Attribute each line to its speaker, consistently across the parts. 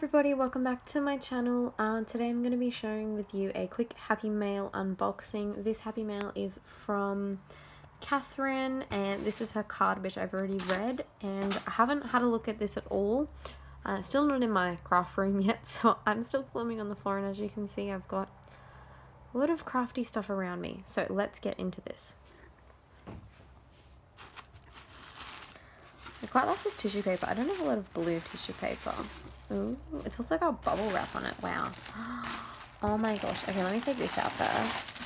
Speaker 1: everybody, welcome back to my channel. Today I'm going to be sharing with you a quick Happy Mail unboxing. This Happy Mail is from Catherine and this is her card, which I've already read, and I haven't had a look at this at all. Still not in my craft room yet, so I'm still filming on the floor, and as you can see I've got a lot of crafty stuff around me. So let's get into this. I quite like this tissue paper. I don't have a lot of blue tissue paper. Ooh, it's also got bubble wrap on it. Wow. Oh my gosh. Okay, let me take this out first.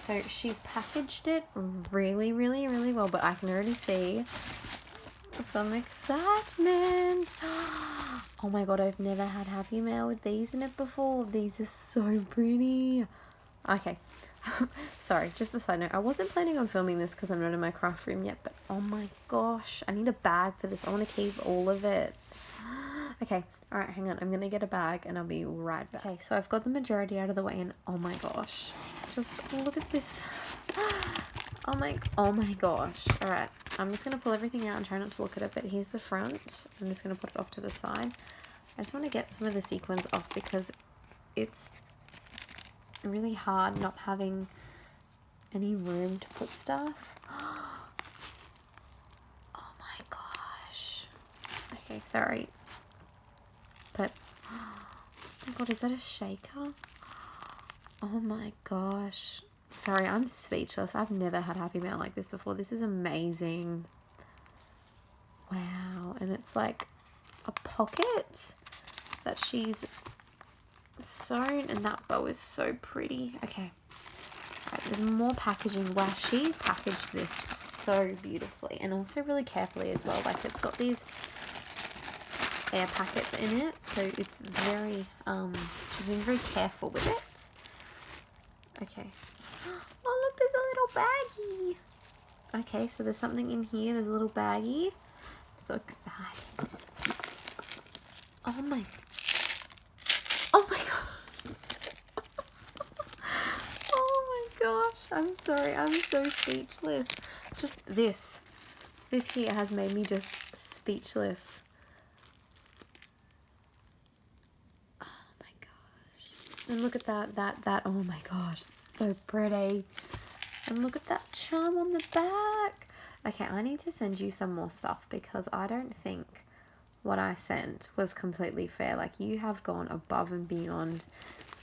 Speaker 1: So she's packaged it really well, but I can already see some excitement. Oh my god, I've never had Happy Mail with these in it before. These are so pretty. Okay. Sorry, just a side note. I wasn't planning on filming this because I'm not in my craft room yet, but oh my gosh, I need a bag for this. I want to keep all of it. Okay, alright, hang on. I'm going to get a bag and I'll be right back. Okay, so I've got the majority out of the way, and oh my gosh, just look at this. Oh my gosh. Alright, I'm just going to pull everything out and try not to look at it, but here's the front. I'm just going to put it off to the side. I just want to get some of the sequins off because it's really hard not having any room to put stuff. Oh my gosh. Okay, sorry. But, oh my god, is that a shaker? Oh my gosh. Sorry, I'm speechless. I've never had Happy Mail like this before. This is amazing. Wow. And it's like a pocket that she's sewn, and that bow is so pretty. Okay. Right, there's more packaging. Wow, she packaged this so beautifully and also really carefully as well. Like, it's got these air packets in it, so it's very she's been very careful with it. Okay. Oh look, there's a little baggie. Okay, so there's something in here. There's a little baggie. I'm so excited. Oh my god. Oh my gosh, I'm sorry, I'm so speechless. Just this here has made me just speechless. And look at that, oh my gosh, so pretty. And look at that charm on the back. Okay, I need to send you some more stuff because I don't think what I sent was completely fair. Like, you have gone above and beyond.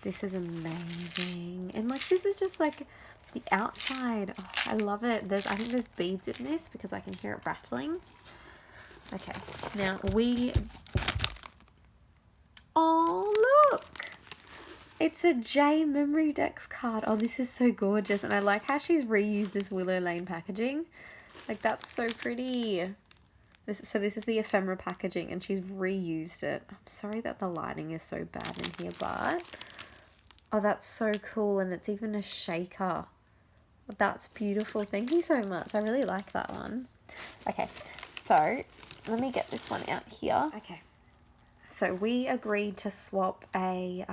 Speaker 1: This is amazing. And like, this is just like the outside. Oh, I love it. I think there's beads in this because I can hear it rattling. Okay, now oh look, it's a J Memory Decks card. Oh, this is so gorgeous. And I like how she's reused this Willow Lane packaging. Like, that's so pretty. So this is the ephemera packaging and she's reused it. I'm sorry that the lighting is so bad in here, but oh, that's so cool. And it's even a shaker. That's beautiful. Thank you so much. I really like that one. Okay, so let me get this one out here. Okay, so we agreed to swap a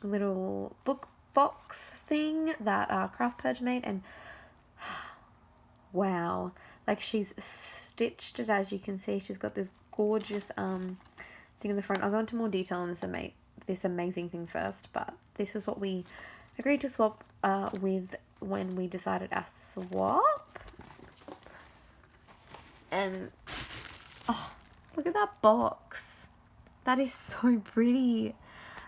Speaker 1: little book box thing that Craft Purge made, and wow, like, she's stitched it. As you can see, she's got this gorgeous thing in the front. I'll go into more detail on this amazing thing first, but this is what we agreed to swap with when we decided our swap. And oh, look at that box. That is so pretty.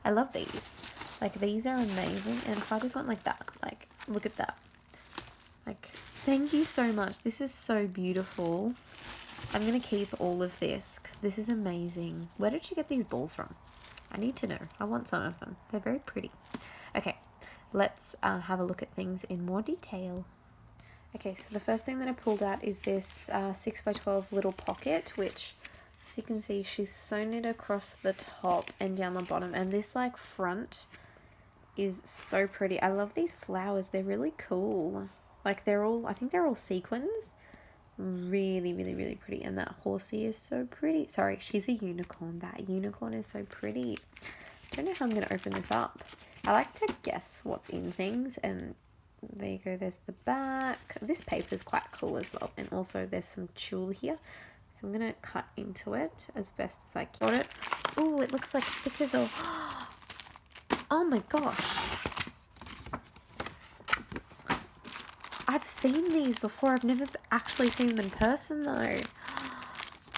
Speaker 1: I love these. Like, these are amazing. And if I just went like that, like, look at that. Like, thank you so much. This is so beautiful. I'm going to keep all of this because this is amazing. Where did she get these balls from? I need to know. I want some of them. They're very pretty. Okay, let's have a look at things in more detail. Okay, so the first thing that I pulled out is this 6x12 little pocket, which, as you can see, she's sewn it across the top and down the bottom. And this, like, front is so pretty. I love these flowers. They're really cool. Like, I think they're all sequins. Really pretty. And that horsey is so pretty. Sorry, she's a unicorn. That unicorn is so pretty. I don't know how I'm going to open this up. I like to guess what's in things, and there you go. There's the back. This paper is quite cool as well. And also there's some tulle here. So I'm going to cut into it as best as I can. Got it. Oh, it looks like stickers or... Oh my gosh. I've seen these before. I've never actually seen them in person though.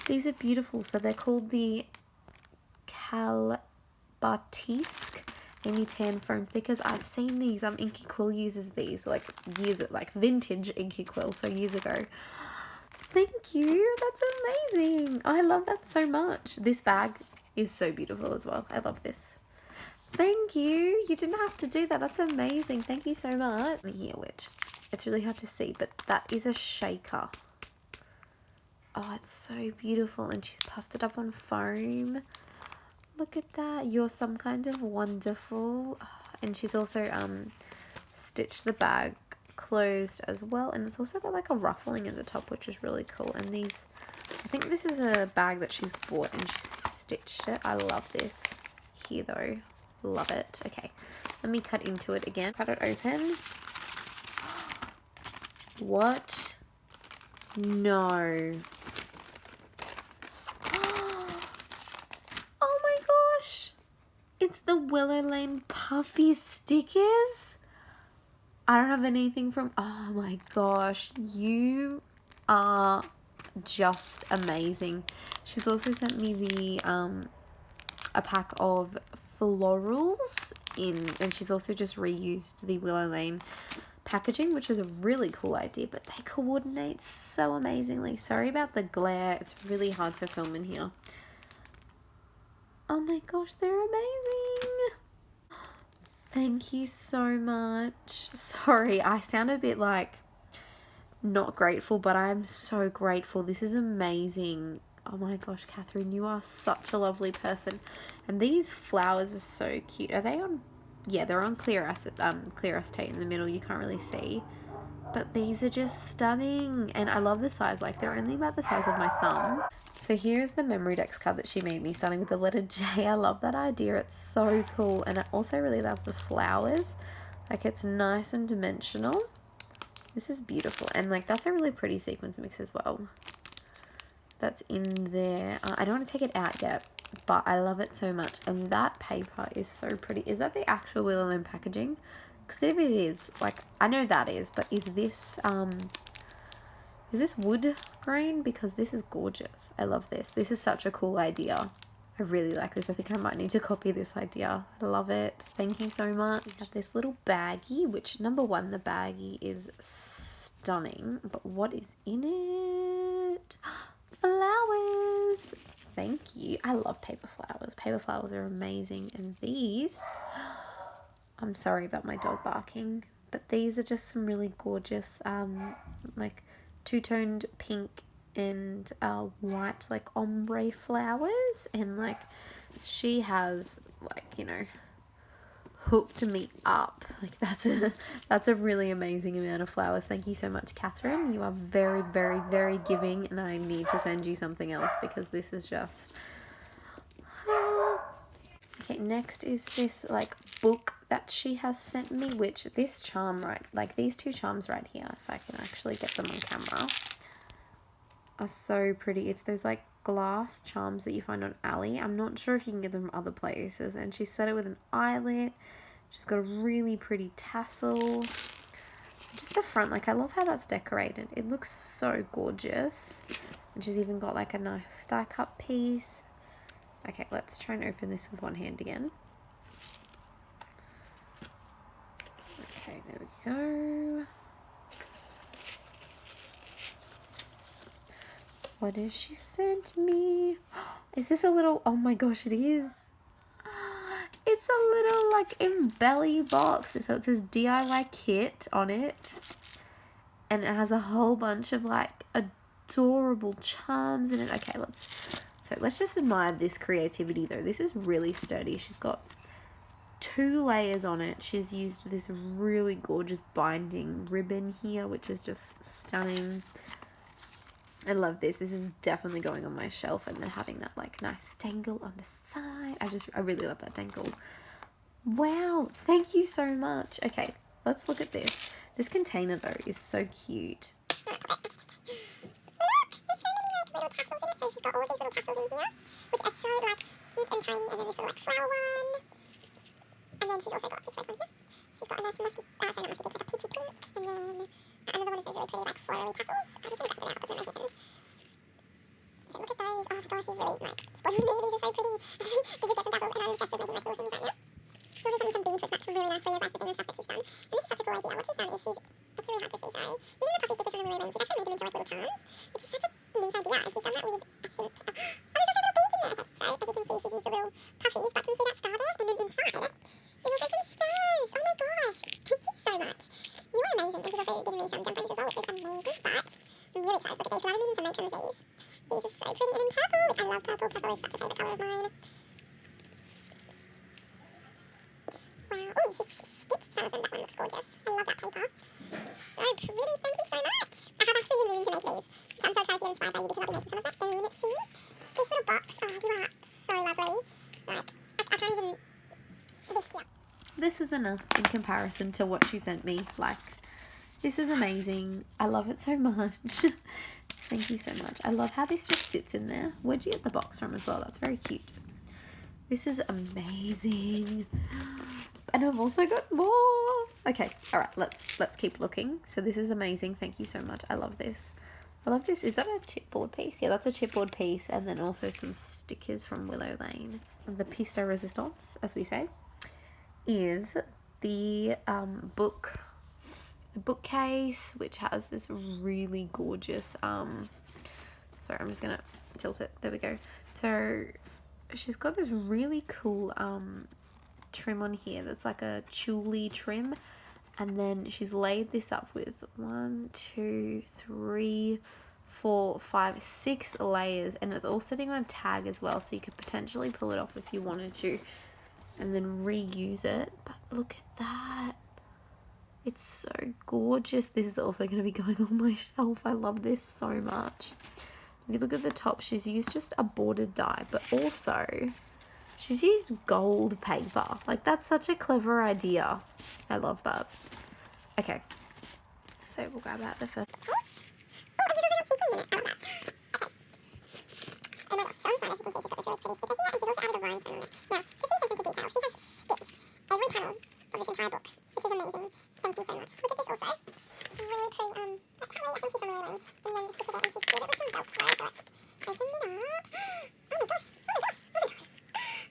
Speaker 1: These are beautiful. So they're called the Calbatisque Amy Tan Foam Thickers. I've seen these. Inky Quill uses these like vintage Inky Quill, so years ago. Thank you. That's amazing. I love that so much. This bag is so beautiful as well. I love this. Thank you. You didn't have to do that. That's amazing. Thank you so much. Here, which it's really hard to see, but that is a shaker. Oh, it's so beautiful. And she's puffed it up on foam. Look at that. You're some kind of wonderful. And she's also stitched the bag closed as well. And it's also got like a ruffling at the top, which is really cool. And these, I think this is a bag that she's bought and she's stitched it. I love this. Here though. Love it. Okay. Let me cut into it again. Cut it open. What? No. Oh my gosh. It's the Willow Lane Puffy stickers. I don't have anything from... Oh my gosh. You are just amazing. She's also sent me the a pack of florals and she's also just reused the Willow Lane packaging, which is a really cool idea, but they coordinate so amazingly. Sorry about the glare. It's really hard to film in here. Oh my gosh, they're amazing. Thank you so much. Sorry, I sound a bit like not grateful, but I'm so grateful. This is amazing. Oh my gosh, Catherine, you are such a lovely person. And these flowers are so cute. Are they on? Yeah, they're on clear acetate in the middle. You can't really see. But these are just stunning. And I love the size. Like, they're only about the size of my thumb. So here's the memory dex card that she made me, starting with the letter J. I love that idea. It's so cool. And I also really love the flowers. Like, it's nice and dimensional. This is beautiful. And, like, that's a really pretty sequins mix as well. That's in there. I don't want to take it out yet, but I love it so much. And that paper is so pretty. Is that the actual Willow Lane packaging? Because if it is, like, I know that is, but is this wood grain? Because this is gorgeous. I love this. This is such a cool idea. I really like this. I think I might need to copy this idea. I love it. Thank you so much. We have this little baggie, which number one, the baggie is stunning. But what is in it? Flowers. Thank you. I love paper flowers. Paper flowers are amazing. And these, I'm sorry about my dog barking, but these are just some really gorgeous like two-toned pink and white like ombre flowers. And like she has like, you know, hooked me up. Like that's a really amazing amount of flowers. Thank you so much, Catherine. You are very, very, very giving, and I need to send you something else because this is just okay. Next is this like book that she has sent me, which this charm right, like these two charms right here, if I can actually get them on camera, are so pretty. It's those like glass charms that you find on Ali. I'm not sure if you can get them from other places. And she set it with an eyelet. She's got a really pretty tassel. Just the front, like I love how that's decorated. It looks so gorgeous. And she's even got like a nice die cut piece. Okay, let's try and open this with one hand again. Okay, there we go. What has she sent me? Is this a little... Oh my gosh, it is. It's a little like embelly box. So it says DIY kit on it. And it has a whole bunch of like adorable charms in it. Okay, let's just admire this creativity though. This is really sturdy. She's got 2 layers on it. She's used this really gorgeous binding ribbon here, which is just stunning. I love this. This is definitely going on my shelf, and then having that like nice dangle on the side. I really love that dangle. Wow, thank you so much. Okay, let's look at this. This container though is so cute.
Speaker 2: tiny, and then this little like flower one. And then she's also got this red one here. She's got a nice musky, sorry, not musky pink, like a peachy pink. And then another one of those really pretty like florally tassels. I'm just going to back them out with my hand. So look at those. Oh my gosh, you've really like spoiled me. These are so pretty. Actually, she did get some tassels and I'm just making like little things right now. She's also done some beads which match really nicely with like the thing and stuff that she's done. And this is such a cool idea. What she's done is it's really hard to see, sorry. Using the puffy stickers from the Lulu Ring, she's actually made them into like little charms, which is such a neat idea. And she's done that with, I think, oh, there's also little beads in there. Okay, so as you can see, she's used the little puffies, but can you see that star there? And then inside, there's also some stars. Oh my gosh, thank you so much. You are amazing. And she's also given me some jump rings as well, which is amazing, but I'm really excited to look at these, because I've been meaning to make some of these. These are so pretty, and in purple, which I love purple. Purple is such a favourite colour of mine. Wow, oh, she's stitched some of them. That one looks gorgeous. I love that paper. So pretty, thank you so much. I have actually been meaning to make these, so I'm so excited to get inspired by you because I'll be making some of that soon. This little box, oh, you are so lovely. Like, I can't even, this here.
Speaker 1: This is enough in comparison to what she sent me. Like, this is amazing. I love it so much. Thank you so much. I love how this just sits in there. Where'd you get the box from as well? That's very cute. This is amazing. And I've also got more. Okay, all right, let's keep looking. So this is amazing. Thank you so much. I love this. I love this. Is that a chipboard piece? Yeah, that's a chipboard piece. And then also some stickers from Willow Lane. The piece de resistance, as we say, is the bookcase, which has this really gorgeous sorry, I'm just gonna tilt it. There we go. So she's got this really cool trim on here that's like a tulle trim, and then she's laid this up with 1, 2, 3, 4, 5, 6 layers, and it's all sitting on a tag as well, so you could potentially pull it off if you wanted to and then reuse it. But look at that, it's so gorgeous. This is also going to be going on my shelf. I love this so much. If you look at the top, she's used just a bordered die, but also she's used gold paper. Like, that's such a clever idea. I love that. Okay, so we'll grab out the first.
Speaker 2: Oh my gosh, so inside, as you can see, she's got this really pretty sticker here, and she's also added a rhinestone on it. Now, just pay attention to detail. She has stitched every panel of this entire book, which is amazing. Thank you so much. Look at this also. It's really pretty, that cat I think she's from Lily Lane. And then the sticker there, and she's sealed it with some Velcro, so let's open it up. Oh my gosh, oh my gosh, oh my gosh.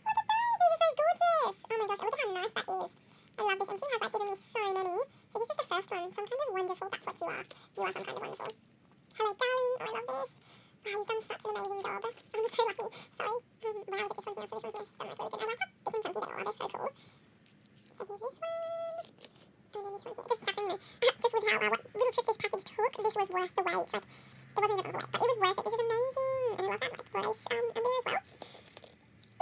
Speaker 2: Look at those, these are so gorgeous. Oh my gosh, and look at how nice that is. I love this, and she has like given me so many. So this is the first one, some kind of wonderful. That's what you are. You are some kind of wonderful. Hello, darling. Oh, I love this. Oh, you've done such an amazing job. I'm so lucky. Sorry. Wow, look at this one here. So this one's here. She's done like really good. I like how big and chunky they are. They're so cool. So here's this one. And then this one here. Just tapping in. Just with how little trip this package took, this was worth the wait. Like, it wasn't even the wait, but it was worth it. This is amazing. And I love that like lace under there as well.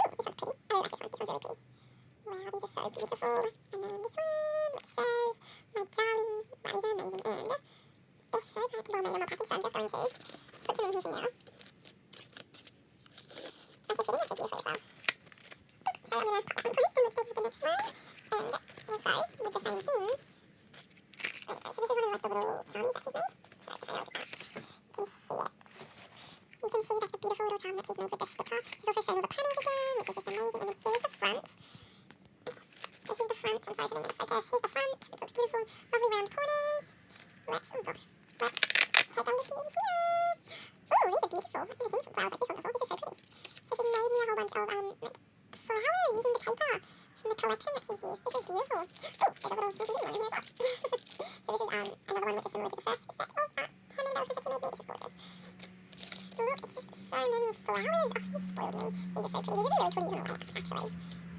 Speaker 2: Ooh, this one's pretty. I really like this one. This one's really pretty. Wow, these are so beautiful. And then this one, which says, my darling. Wow, these are amazing. And they're so like well made on my package, so I'm just going to put them in here for now. Like I said, they're so beautiful as well. So I'm going to pop that one quick, and let's take out the next one. And also, with the same thing, there we go. So this is one of like the little charms that she's made. So if I look at that, you can see it. You can see like the beautiful little charm that she's made with the sticker. She's also sewn all the panels again, which is just amazing. And then here's the front. Okay, so here's the front. I'm sorry for being in a focus. Here's the front, which looks beautiful. Lovely round corners. Let's, oh gosh, let's take a look in here. Oh, these are beautiful. I've never seen flowers like this one before. This is so pretty. So she's made me a whole bunch of like flowers using the paper from the collection that she's used. This is beautiful. Oh, there's a little sneaky one in here as well. So this is another one which is similar to the first set of handmade embellishments that she made me. This is gorgeous. Look, it's just so many flowers. Oh, you've spoiled me. These are so pretty. These would be really cool to use on a wax, actually.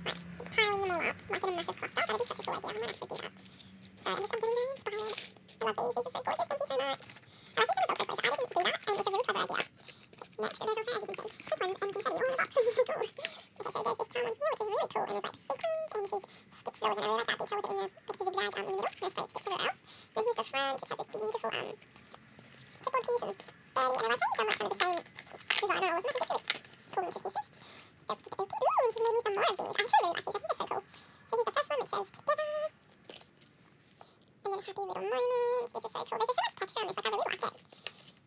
Speaker 2: Like, piling them all up, like in a massive cluster. That would be such a cool idea. I might actually do that. So I'm getting very inspired. I love these. These are so gorgeous. Thank you so much. I like these on the Velcro closure. I didn't do that, and it's a really clever idea. Next, and there's also, as you can see, sequins and confetti all in the box, which is so cool. Okay, so there's this charm on here, which is really cool, and there's like sequins, and she's stitched it all again. I really like that detail with it in the, like, the zigzag in the middle, and a straight stitch everywhere else. Then here's the front, which has this beautiful chipboard piece and birdie, and I like how you've done like kind of the same design on all of them. I think it's really cool and intricate. So flip it open. Ooh, and she's made me some more of these. I actually really like these. I think they're so cool. So here's the first one, which says together. And then happy little moments. This is so cool. There's just so much texture on this. Like, I really like it.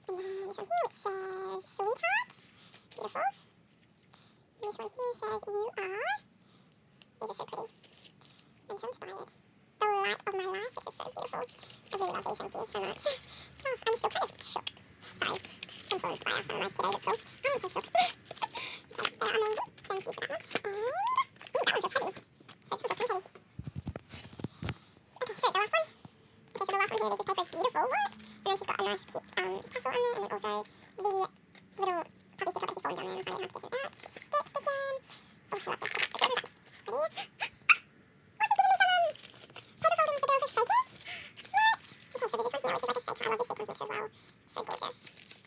Speaker 2: And then this one here, which says sweetheart. Beautiful. This one here says, you are. These are so pretty. I'm so inspired. The light of my life, which is so beautiful. I really love these, thank you so much. Oh, I'm still kind of shook. Sorry. I'm so inspired from my kiddo, that's cool. I'm so shook. Okay, they are amazing. Thank you for that one. And, ooh, that one feels heavy. So this one feels kind of heavy. Okay, so the last one. Okay, so the last one here, this paper is beautiful. What? And then she's got a nice cute tassel on there, and then also the little puppy sticker, but he's fallen down there, and I didn't have to get him out. She's stitched again. Oh, I love this. Okay, so pretty. Oh, she's giving me some paper folding for those who shake it. What? Okay, so there's this one here, which is like a shaker. I love the sequins mix as well. So gorgeous.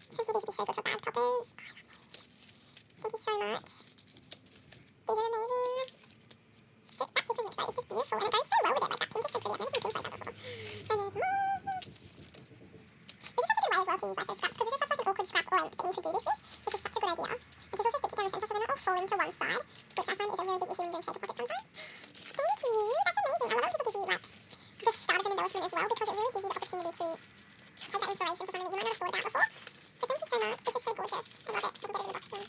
Speaker 2: So here, these would be so good for bad coppers. Thank you so much. These are amazing. Just that sequin mix, though, it's just beautiful, and it goes so well with it. Like that pink is so pretty. I've never seen pink like that before. And there's more. This is such a good way as well to use like those scraps, because this is such like an awkward scrap length that you could do this with, which is such a good idea. And just also stitch it down the centre so they're not all falling to one side, which I find is a really big issue when doing shaker pockets sometimes. Thank you, that's amazing. I love when people give you like the start of an embellishment as well, because it really gives you the opportunity to take that inspiration for something that you might not have thought about before. So thank you so much. This is so gorgeous. I love it. I can get it in the box soon.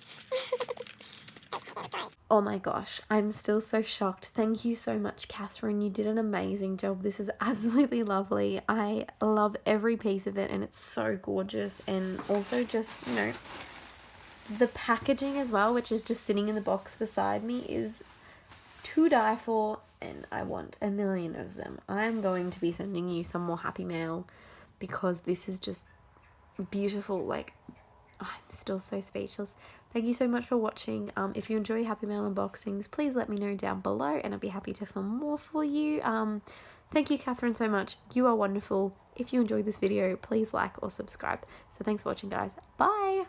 Speaker 2: Okay, there we go.
Speaker 1: Oh my gosh, I'm still so shocked. Thank you so much, Catherine. You did an amazing job. This is absolutely lovely. I love every piece of it, and it's so gorgeous. And also just, you know, the packaging as well, which is just sitting in the box beside me, is to die for, and I want a million of them. I'm going to be sending you some more Happy Mail because this is just beautiful. Like, I'm still so speechless. Thank you so much for watching. If you enjoy Happy Mail unboxings, please let me know down below, and I'll be happy to film more for you. Thank you, Catherine, so much. You are wonderful. If you enjoyed this video, please like or subscribe. So thanks for watching, guys. Bye.